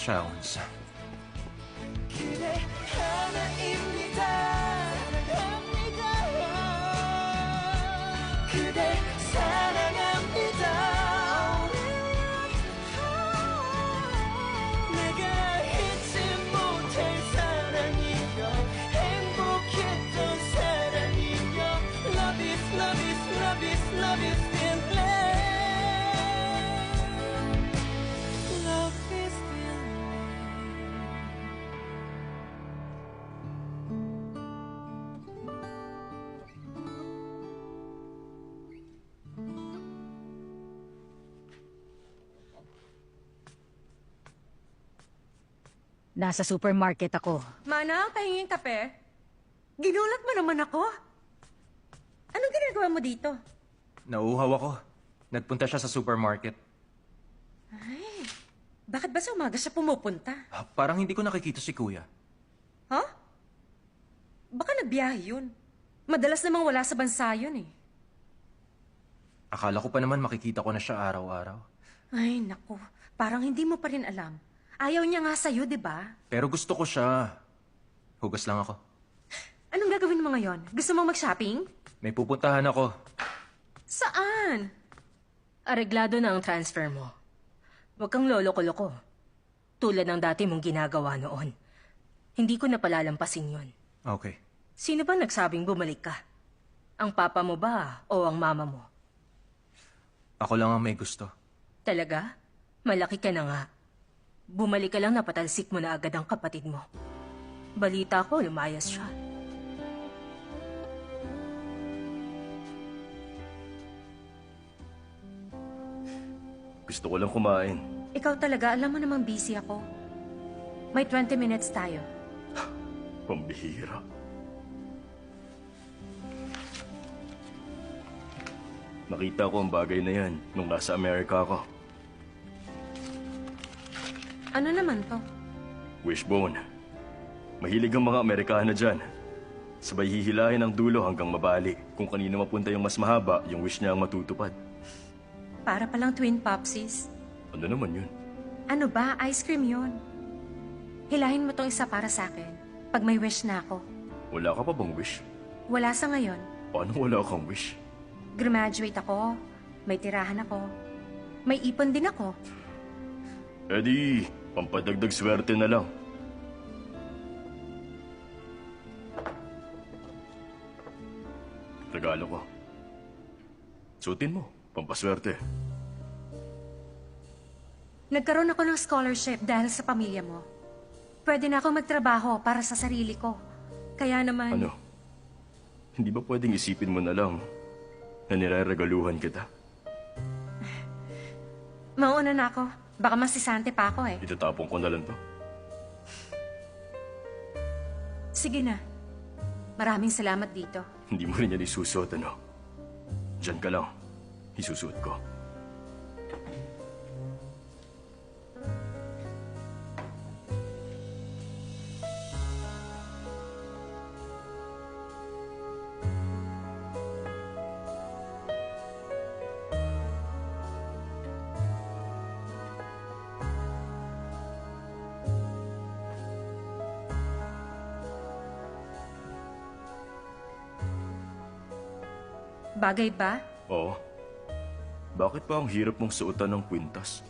challenge. 그대 하나입니다. 사랑합니다. 그대 사랑합니다. 내가 잊지 못할 사랑이여 행복했던 사랑이여 Love is, love is, love is, love is endless. Love is Nasa supermarket ako. Manang, pahinging kape. Ginulat mo naman ako. Anong ginagawa mo dito? Nauuhaw ako. Nagpunta siya sa supermarket. Ay, bakit ba sa umaga siya pumupunta? Parang hindi ko nakikita si Kuya. Huh? Baka nagbiyahe yun. Madalas namang wala sa bansa yun eh. Akala ko pa naman makikita ko na siya araw-araw. Ay, naku. Parang hindi mo pa rin alam. Ayaw niya nga sa'yo, di ba? Pero gusto ko siya. Hugas lang ako. Anong gagawin mo ngayon? Gusto mong mag-shopping? May pupuntahan ako. Saan? Areglado na ang transfer mo. Huwag kang lolo-koloko. Tulad ng dati mong ginagawa noon. Hindi ko na palalampasin yun. Okay. Sino ba nagsabing bumalik ka? Ang papa mo ba o ang mama mo? Ako lang ang may gusto. Talaga? Malaki ka na nga. Bumalik ka lang napatalsik mo na agad ang kapatid mo. Balita ko, lumayas siya. Gusto ko lang kumain. Ikaw talaga, alam mo namang busy ako. May 20 minutes tayo. Pambihira. Nakita ko ang bagay na yan nung nasa Amerika ako. Ano naman to? Wishbone. Mahilig ang mga Amerikano dyan. Sabay hihilahin ang dulo hanggang mabali. Kung kanino mapunta yung mas mahaba, yung wish niya ang matutupad. Para palang twin popsies. Ano naman yun? Ano ba? Ice cream yun. Hilahin mo tong isa para sa akin. Pag may wish na ako. Wala ka pa bang wish? Wala sa ngayon. Paano wala kang wish? Graduate ako. May tirahan ako. May ipon din ako. Eddie, pampadagdag swerte na lang. Regalo ko. Suotin mo, pampaswerte. Nagkaroon ako ng scholarship dahil sa pamilya mo. Pwede na akong magtrabaho para sa sarili ko. Kaya naman... Ano? Hindi ba pwedeng isipin mo na lang na nireregaluhan kita? Mauna na ako. Baka masisante pa ako eh. Itatapon ko na lang to. Sige na. Maraming salamat dito. Hindi mo rin yan isusuot, ano? Diyan ka lang. Isusuot ko. Bagay ba? Oo. Bakit pa ang hirap mong suotan ng kwintas?